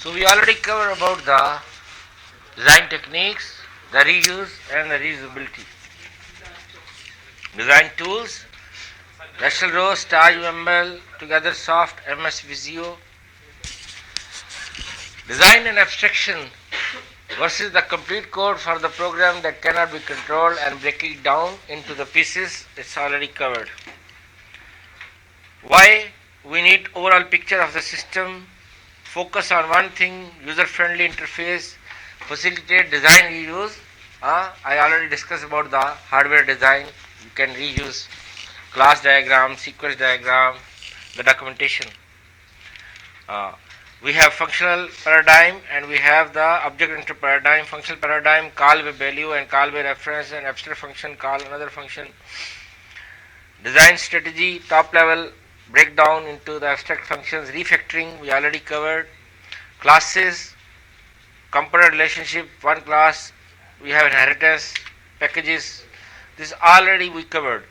So we already covered about the design techniques, the reuse and the reusability. Design tools, Rational Row, Star UML, Together Soft, MS Visio. Design and abstraction versus the complete code for the program that cannot be controlled and breaking it down into the pieces, it's already covered. Why we need overall picture of the system, focus on one thing, user-friendly interface, facilitate design reuse. I already discussed about the hardware design. You can reuse class diagram, sequence diagram, the documentation. We have functional paradigm and we have the object-oriented paradigm. Functional paradigm, call by value and call by reference, and abstract function call another function. Design strategy, top level breakdown into the abstract functions. Refactoring we already covered. Classes, component relationship, one class, we have inheritance, packages, this already we covered.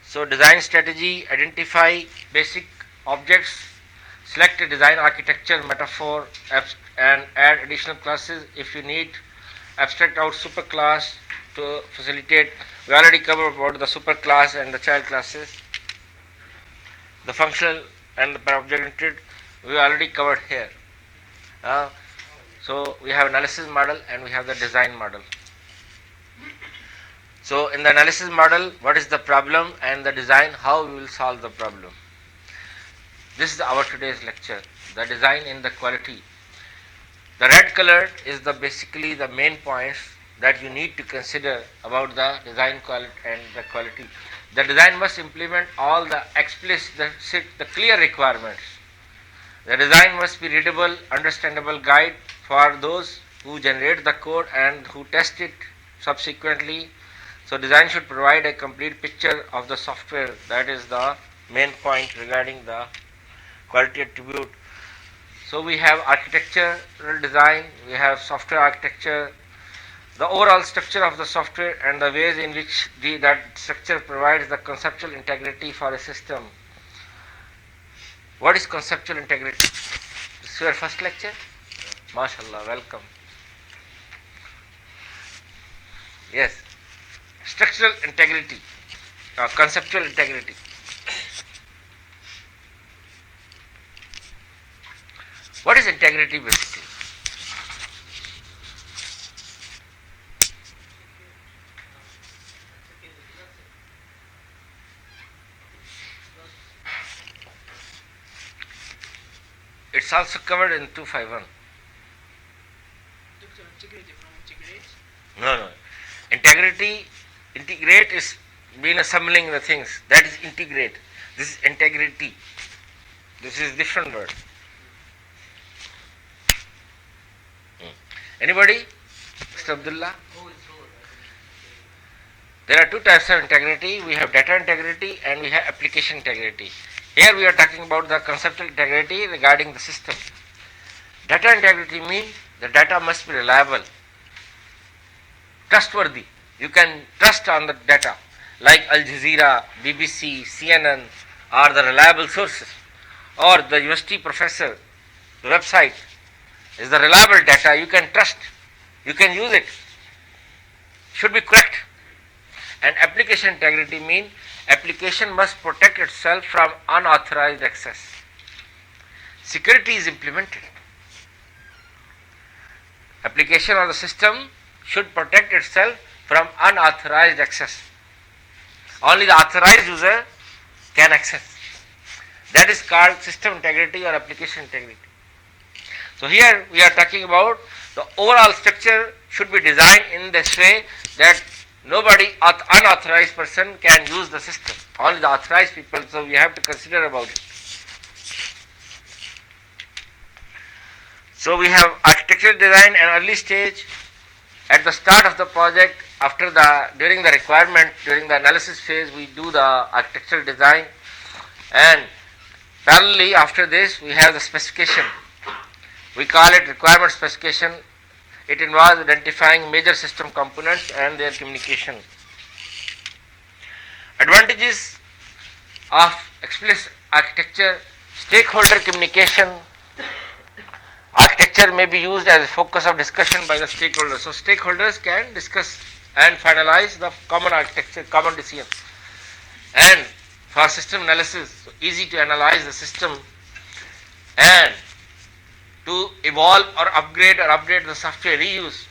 So design strategy, identify basic objects, select a design architecture metaphor and add additional classes if you need. Abstract out superclass to facilitate. We already covered about the superclass and the child classes. The functional and the object-oriented we already covered here. So we have analysis model and we have the design model. So in the analysis model, what is the problem, and the design, how we will solve the problem. This is our today's lecture, the design in the quality. The red color is the basically the main points that you need to consider about the design quality and the quality. The design must implement all the explicit, the clear requirements. The design must be readable, understandable guide for those who generate the code and who test it subsequently. So design should provide a complete picture of the software. That is the main point regarding the quality attribute. So we have architectural design, we have software architecture, the overall structure of the software and the ways in which that structure provides the conceptual integrity for a system. What is conceptual integrity? This is your first lecture? MashaAllah, welcome. Yes. Structural integrity, conceptual integrity. What is integrity basically? It's also covered in 251. No. Integrate is being assembling the things. That is integrate. This is integrity. This is different word. Anybody? Mr. Abdullah? There are two types of integrity. We have data integrity and we have application integrity. Here we are talking about the conceptual integrity regarding the system. Data integrity means the data must be reliable, trustworthy. You can trust on the data, like Al Jazeera, BBC, CNN are the reliable sources, or the university professor, the website is the reliable data you can trust, you can use it, should be correct. And application integrity means application must protect itself from unauthorized access. Security is implemented. Application or the system should protect itself from unauthorized access. Only the authorized user can access. That is called system integrity or application integrity. So here we are talking about the overall structure should be designed in this way that nobody, unauthorized person can use the system. Only the authorized people, so we have to consider about it. So we have architectural design and early stage. At the start of the project, during the requirement, during the analysis phase, we do the architectural design, and parallelly after this we have the specification. We call it requirement specification. It involves identifying major system components and their communication. Advantages of explicit architecture: stakeholder communication, Architecture may be used as a focus of discussion by the stakeholders. So stakeholders can discuss and finalize the common architecture, common decision. And for system analysis, so easy to analyze the system and to evolve or upgrade or update the software, reuse.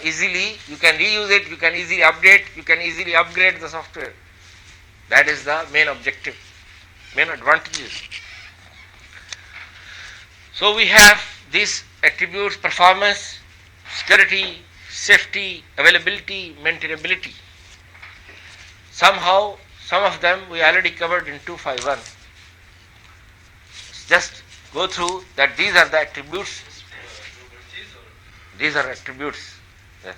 Easily you can reuse it, you can easily update, you can easily upgrade the software. That is the main objective, main advantages. So we have these attributes: performance, security, safety, availability, maintainability. Somehow, some of them we already covered in 251. Just go through that. These are the attributes. These are attributes. Yes.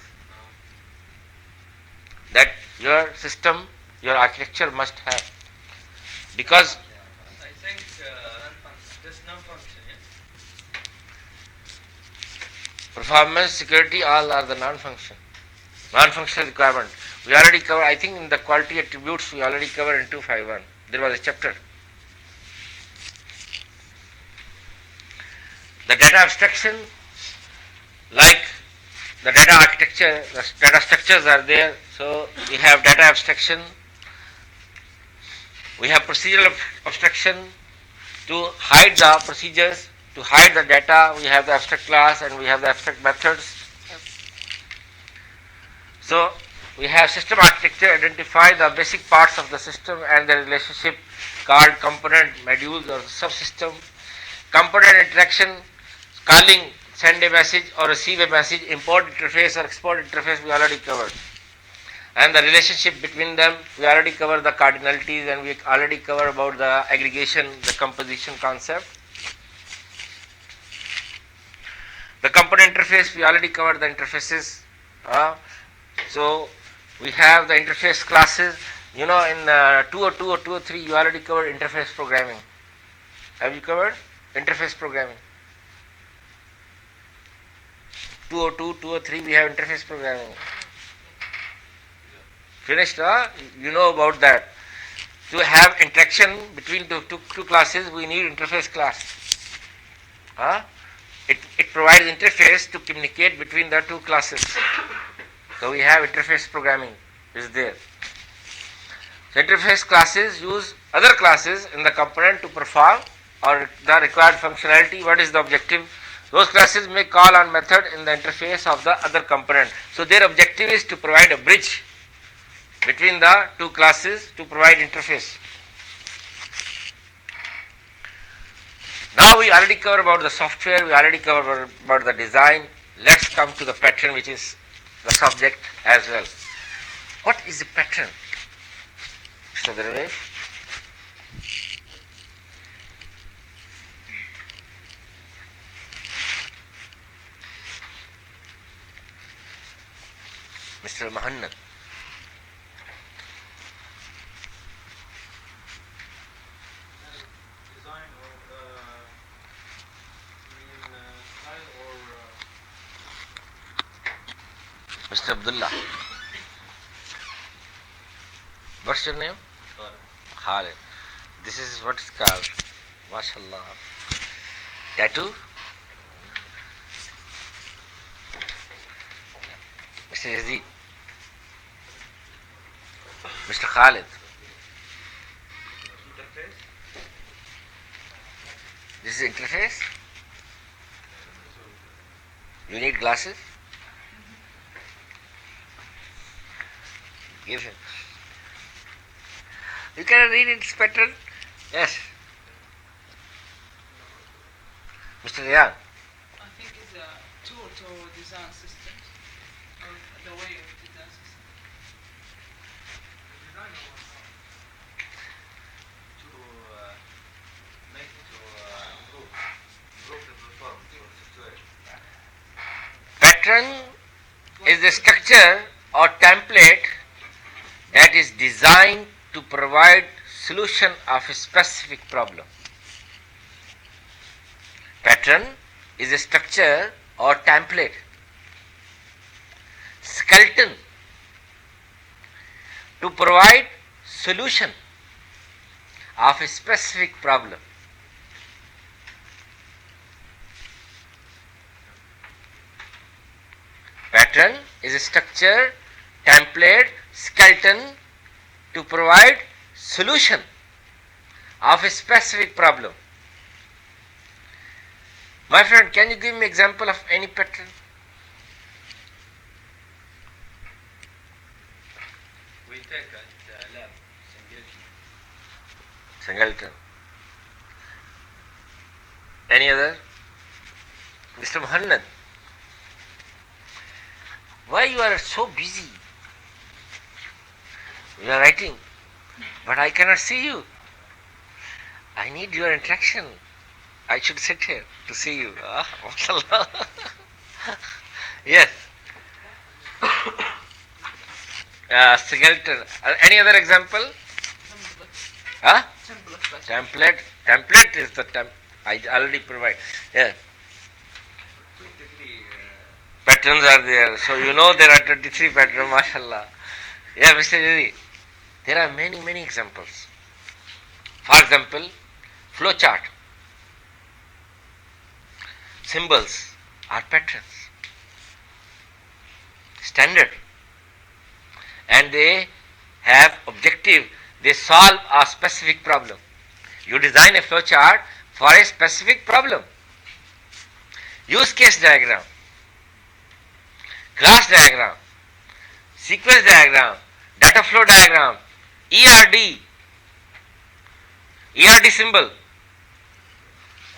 That your system, your architecture must have. Because I think this non-function, yes? performance, security, all are the non-function. Non-functional requirement. We already covered, I think in the quality attributes we already covered in 251. There was a chapter. The data abstraction, like the data architecture, the data structures are there. So we have data abstraction, we have procedural abstraction to hide the procedures, to hide the data. We have the abstract class and we have the abstract methods. So we have system architecture, identify the basic parts of the system and the relationship called component, modules or subsystem. Component interaction, calling, send a message or receive a message, import interface or export interface we already covered. And the relationship between them, we already covered the cardinalities and we already covered about the aggregation, the composition concept. The component interface, we already covered the interfaces. So we have the interface classes. You know, in 202 or 203, you already covered interface programming. Have you covered interface programming? 202, 203, we have interface programming. Finished? You know about that. To have interaction between two classes, we need interface class. It provides interface to communicate between the two classes. So we have interface programming is there. So interface classes use other classes in the component to perform or the required functionality. What is the objective? Those classes may call on method in the interface of the other component. So their objective is to provide a bridge between the two classes to provide interface. Now we already covered about the software, we already covered about the design. Let's come to the pattern, which is the subject as well. What is a pattern, Mr. Darvesh? Mr. Mahannad. Design or Mr. Abdullah. What's your name? Khalid. This is what is called, mashallah, tattoo. Mr. Yazid. Mr. Khalid. interface? This is interface. You need glasses? Give him. You can read its pattern. Yes. Mr. Ryan. I think it's a tool to design systems, or the way of design systems. To make to improve the performance of the situation. Pattern is the structure or template that is designed to provide solution of a specific problem. Pattern is a structure or template, skeleton to provide solution of a specific problem. Pattern is a structure, template, skeleton to provide solution of a specific problem. My friend, can you give me example of any pattern? We take at lab Singleton. Any other? Mr. Muhammad, why you are so busy? You are writing, but I cannot see you. I need your interaction. I should sit here to see you. Ah, mashallah. Yes. Singleton. Any other example? Huh? Template. Template is the I already provide. Yeah. Patterns are there. So you know there are 23 patterns, mashallah. Yeah, Mr. Jiri. There are many examples. For example, flow chart. Symbols are patterns. Standard. And they have objective. They solve a specific problem. You design a flow chart for a specific problem. Use case diagram, class diagram, sequence diagram, data flow diagram, ERD symbol.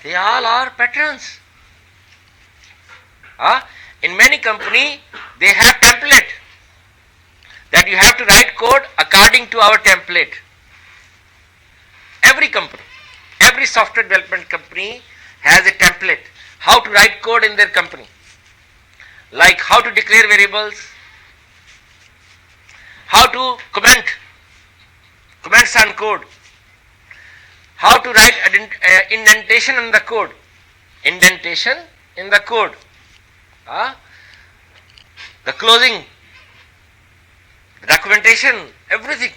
They all are patterns. In many companies, they have template that you have to write code according to our template. Every company, every software development company has a template how to write code in their company, like how to declare variables, how to comments on code, how to write indentation in the code, the closing, the documentation, everything.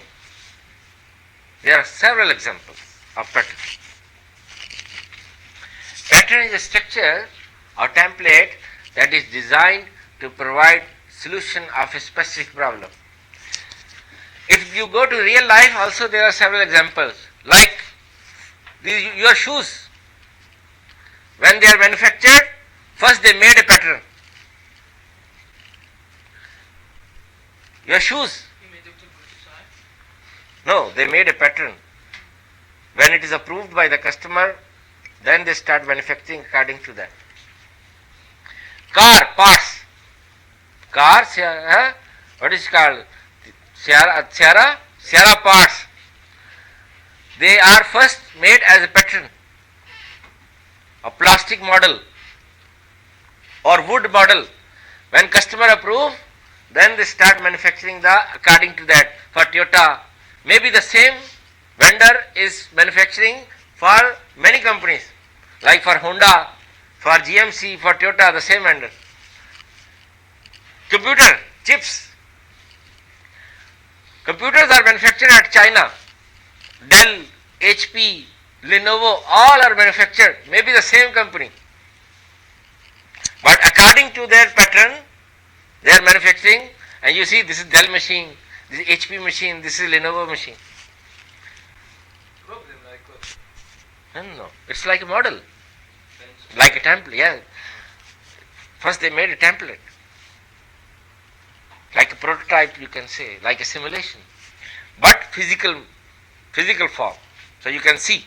There are several examples of pattern. Pattern is a structure or template that is designed to provide solution of a specific problem. If you go to real life, also there are several examples, like your shoes. When they are manufactured, first they made a pattern. Your shoes. No, they made a pattern. When it is approved by the customer, then they start manufacturing according to that. Car parts. Car, what is it called? Sierra parts. They are first made as a pattern. A plastic model or wood model. When customer approve, then they start manufacturing according to that. For Toyota, maybe the same vendor is manufacturing for many companies, like for Honda, for GMC, for Toyota, the same vendor. Computer chips. Computers are manufactured at China. Dell, HP, Lenovo, all are manufactured, maybe the same company. But according to their pattern, they are manufacturing, and you see this is Dell machine, this is HP machine, this is Lenovo machine. No, it's like a model, like a template. Yeah. First they made a template, like a prototype, you can say, like a simulation, but physical form, so you can see.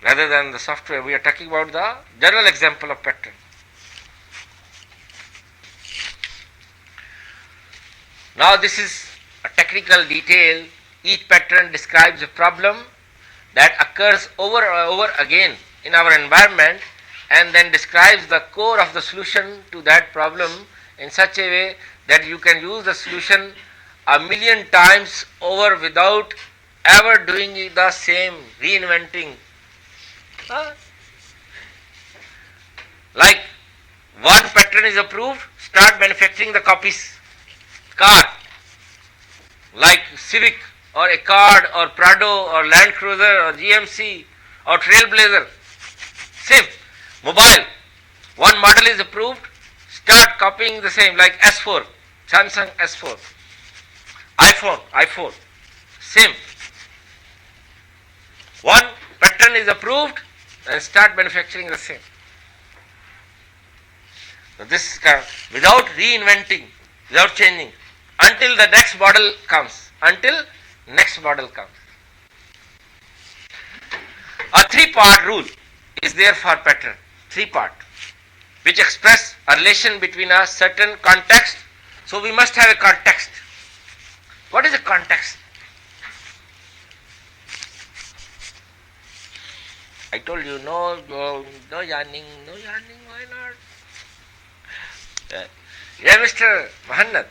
Rather than the software, we are talking about the general example of pattern. Now this is a technical detail. Each pattern describes a problem that occurs over and over again in our environment, and then describes the core of the solution to that problem in such a way that you can use the solution a million times over without ever doing the same, reinventing. Like one pattern is approved, start manufacturing the copies. Car, like Civic or Accord or Prado or Land Cruiser or GMC or Trailblazer. Same. Mobile, one model is approved, start copying the same, like S4, Samsung S4, iPhone, same. One pattern is approved and start manufacturing the same. So this without reinventing, without changing, until the next model comes. A three-part rule is there for pattern. Three-part, which express a relation between a certain context. So we must have a context. What is a context? I told you no yarning, why not? Yeah, Mr. Mahannad.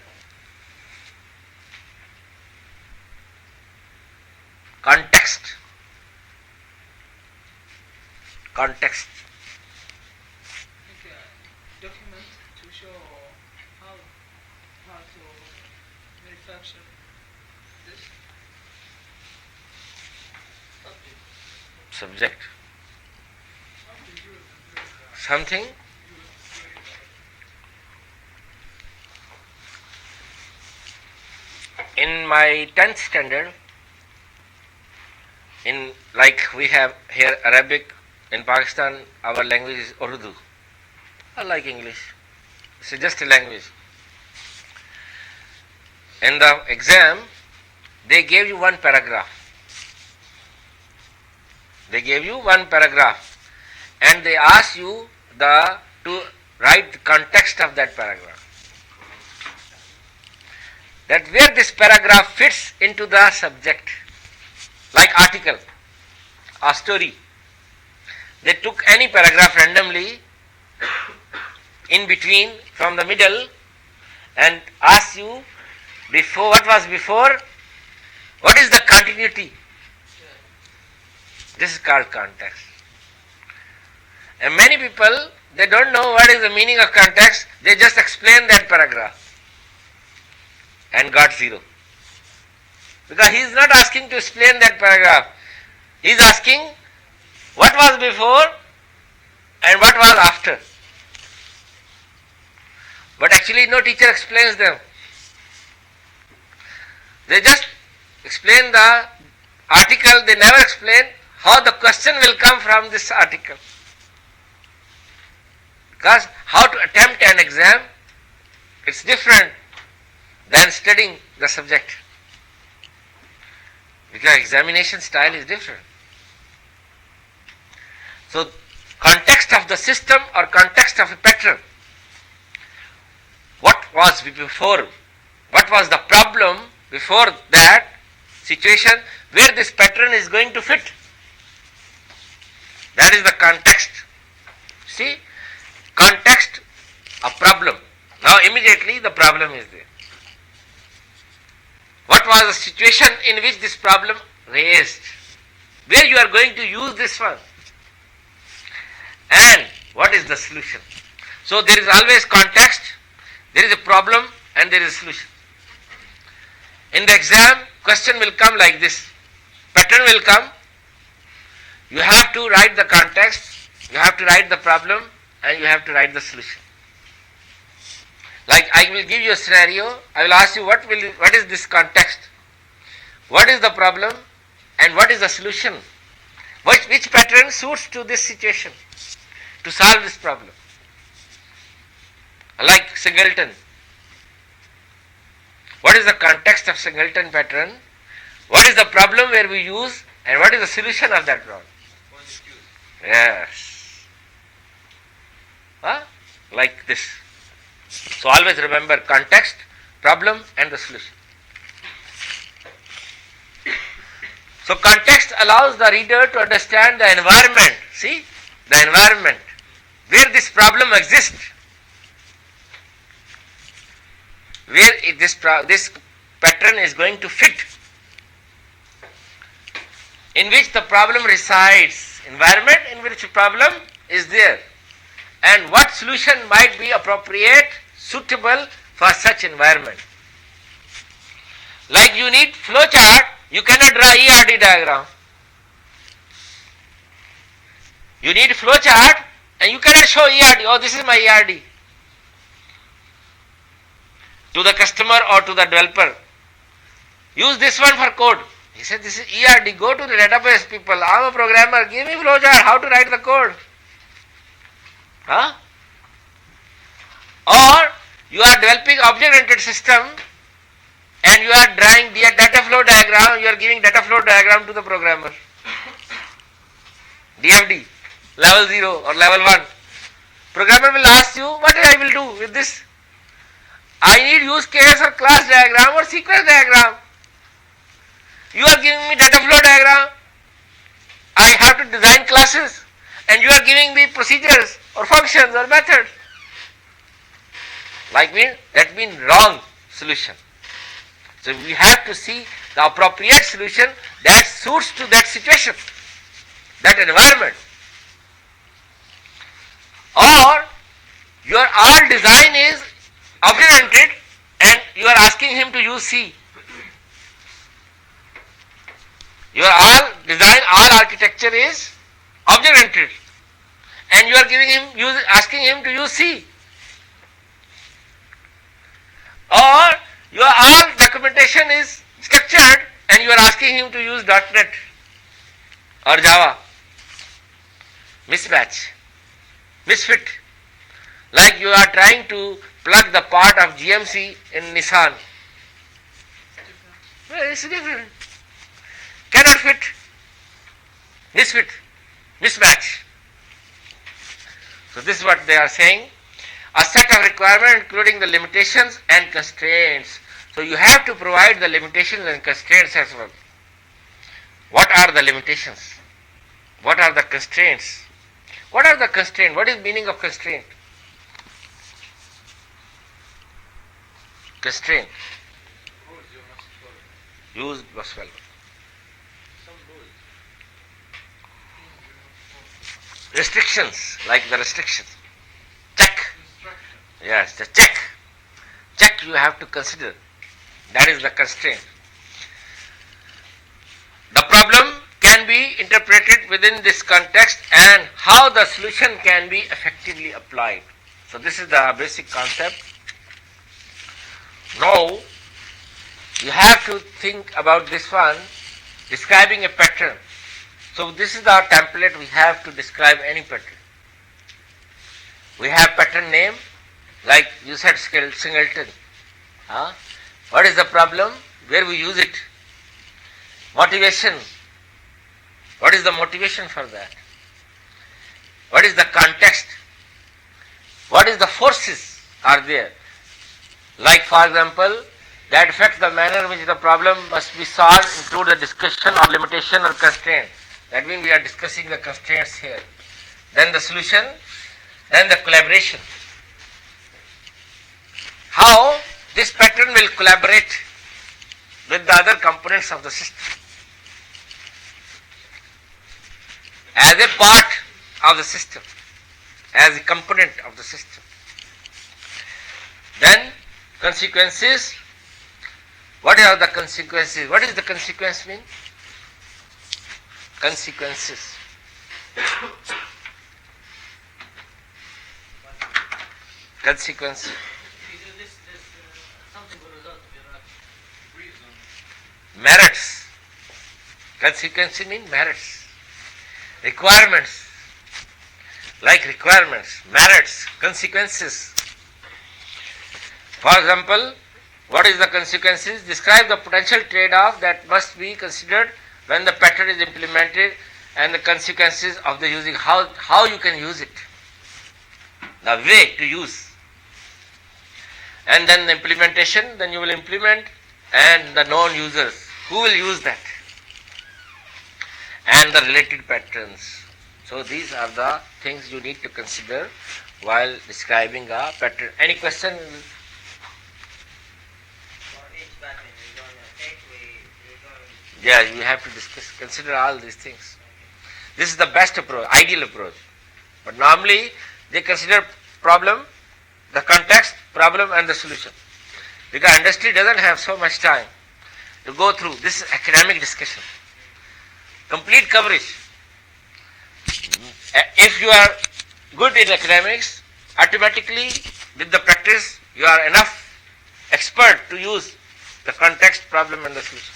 Context. Like a document to show how to manufacture this. Subject. Something you Something. In my 10th standard, in like we have here Arabic, in Pakistan our language is Urdu. I like English. It's just a language. In the exam, they gave you one paragraph. And they ask you to write the context of that paragraph. That where this paragraph fits into the subject, like article or story. They took any paragraph randomly in between from the middle and asked you what was before, what is the continuity. This is called context. And many people, they don't know what is the meaning of context, they just explain that paragraph and got 0. Because he is not asking to explain that paragraph. He is asking what was before and what was after. But actually no teacher explains them. They just explain the article, they never explain how the question will come from this article. Because how to attempt an exam, it's different than studying the subject. Because examination style is different. So, context of the system or context of a pattern. What was before? What was the problem before that situation where this pattern is going to fit? That is the context. See? Context, a problem. Now immediately the problem is there. What was the situation in which this problem raised? Where you are going to use this one? And what is the solution? So there is always context, there is a problem and there is a solution. In the exam, question will come like this. Pattern will come. You have to write the context, you have to write the problem and you have to write the solution. Like I will give you a scenario, I will ask you what is this context? What is the problem and what is the solution? Which pattern suits to this situation to solve this problem? Like singleton. What is the context of singleton pattern? What is the problem where we use and what is the solution of that problem? Yes. Like this. So always remember context, problem and the solution. So context allows the reader to understand the environment. See? The environment where this problem exists. Where this pattern is going to fit. In which the problem resides. Environment in which the problem is there. And what solution might be appropriate, suitable for such environment. Like you need flow chart, you cannot draw ERD diagram. You need flow chart and you cannot show ERD, oh this is my ERD. to the customer or to the developer. Use this one for code. He said, this is ERD, go to the database people, I am a programmer, give me flowchart, how to write the code. Huh? Or you are developing object-oriented system and you are drawing the data flow diagram, you are giving data flow diagram to the programmer. DFD, level 0 or level 1. Programmer will ask you, what I will do with this? I need use case or class diagram or sequence diagram. You are giving me data flow diagram. I have to design classes and you are giving me procedures or functions or methods. That means wrong solution. So we have to see the appropriate solution that suits to that situation, that environment. Or your all design is object-oriented and you are asking him to use C. Your all design, all architecture is object-oriented and you are asking him to use C. Or your all documentation is structured and you are asking him to use .NET or Java. Mismatch, misfit. Like you are trying to plug the part of GMC in Nissan. Well, it's different. Cannot fit. Misfit, mismatch. So this is what they are saying. A set of requirements including the limitations and constraints. So you have to provide the limitations and constraints as well. What are the limitations? What are the constraints? What are the constraints? What is meaning of constraint? Constraint. Use must follow. Restrictions, like the restrictions. Check. Yes, the check. Check you have to consider. That is the constraint. The problem can be interpreted within this context and how the solution can be effectively applied. So this is the basic concept. Now, you have to think about this one, describing a pattern. So this is our template, we have to describe any pattern. We have pattern name, like you said singleton. What is the problem? Where we use it? Motivation. What is the motivation for that? What is the context? What is the forces are there? Like for example, that affects the manner in which the problem must be solved, include the discussion of limitation or constraint. That means we are discussing the constraints here. Then the solution, then the collaboration. How this pattern will collaborate with the other components of the system. As a part of the system, as a component of the system. Then consequences. What are the consequences? What is the consequence mean? Consequences. Consequence. If you do this, something will result of your reason. Merits. Consequences mean merits. Requirements. Like requirements, merits, consequences. For example, what is the consequences? Describe the potential trade-off that must be considered when the pattern is implemented and the consequences of the using, how you can use it, the way to use. And then the implementation, then you will implement, and the known users, who will use that, and the related patterns. So these are the things you need to consider while describing a pattern. Any question? Yeah, you have to consider all these things. This is the best approach, ideal approach. But normally they consider problem, the context, problem and the solution. Because industry doesn't have so much time to go through. This is academic discussion. Complete coverage. If you are good in academics, automatically with the practice you are enough expert to use the context, problem and the solution.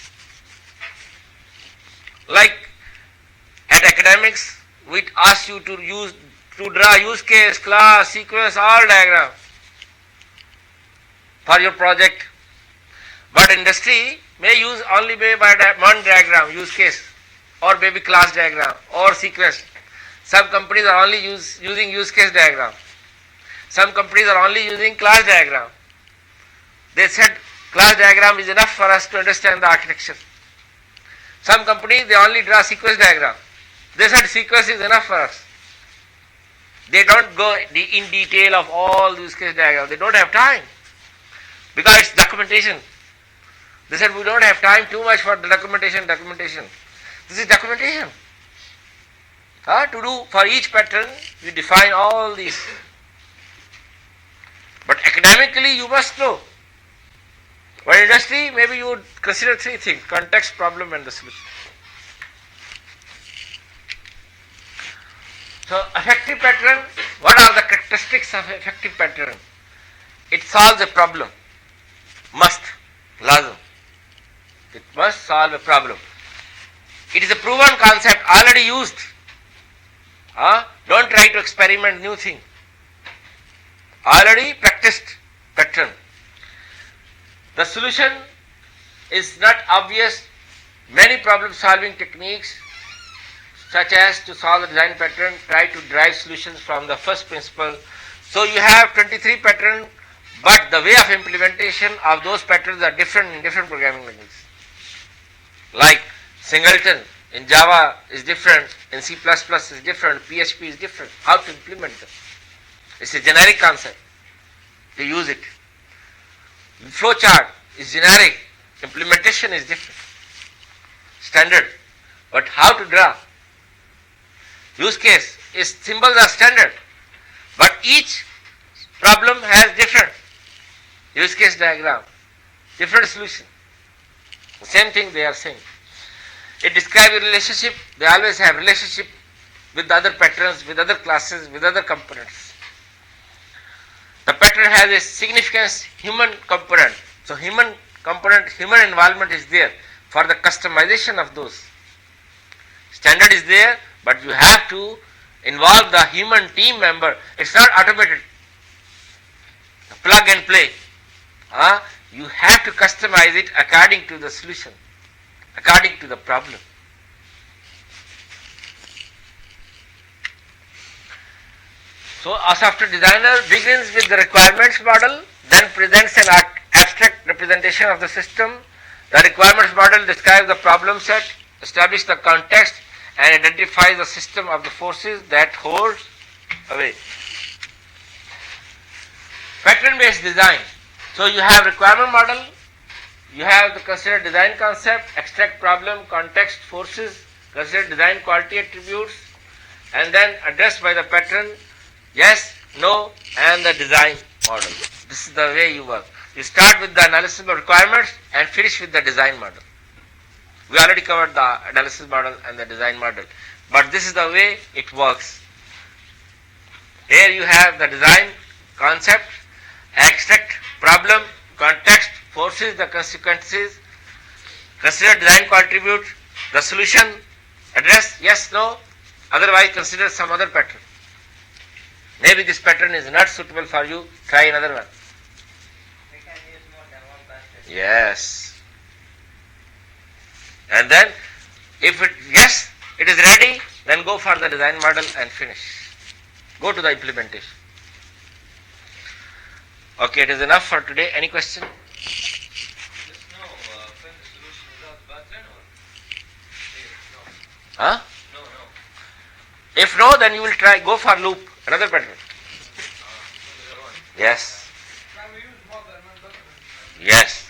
Like at academics, we ask you to draw use case, class, sequence, all diagram for your project. But industry may use only one diagram, use case, or maybe class diagram or sequence. Some companies are only using use case diagram. Some companies are only using class diagram. They said class diagram is enough for us to understand the architecture. Some companies, they only draw sequence diagram. They said sequence is enough for us. They don't go in detail of all use case diagram. They don't have time because it's documentation. They said we don't have time too much for the documentation. This is documentation. To do for each pattern, you define all these. But academically, you must know. But industry, maybe you would consider three things: context, problem, and the solution. So, effective pattern, what are the characteristics of effective pattern? It solves a problem. Must, lazim. It must solve a problem. It is a proven concept, already used. Don't try to experiment new thing. Already practiced pattern. The solution is not obvious. Many problem solving techniques, such as to solve the design pattern, try to derive solutions from the first principle. So you have 23 patterns, but the way of implementation of those patterns are different in different programming languages. Like singleton in Java is different, in C++ is different, PHP is different. How to implement them? It's a generic concept. To use it. Flowchart is generic. Implementation is different. Standard. But how to draw? Use case is symbols are standard. But each problem has different use case diagram, different solution. The same thing they are saying. It describes a relationship. They always have relationship with other patterns, with other classes, with other components. The pattern has a significant human component. So human component, human involvement is there for the customization of those. Standard is there, but you have to involve the human team member. It's not automated. Plug and play. You have to customize it according to the solution, according to the problem. So a software designer begins with the requirements model, then presents an abstract representation of the system. The requirements model describes the problem set, establishes the context, and identifies the system of the forces that hold away. Pattern-based design. So you have requirement model, you have the consider design concept, extract problem, context, forces, consider design quality attributes, and then addressed by the pattern, yes, no, and the design model. This is the way you work. You start with the analysis of requirements and finish with the design model. We already covered the analysis model and the design model, but this is the way it works. Here you have the design concept, extract problem, context, forces, the consequences, consider design contribute, the solution, address yes, no, otherwise consider some other pattern. Maybe this pattern is not suitable for you, try another one. We can use more than one pattern. Yes. And then if it is ready, then go for the design model and finish. Go to the implementation. Okay, it is enough for today. Any question? Just know when the solution without pattern or Huh? no. If no, then you will go for loop, another pattern. Yes. Can we use more than one document? Yes.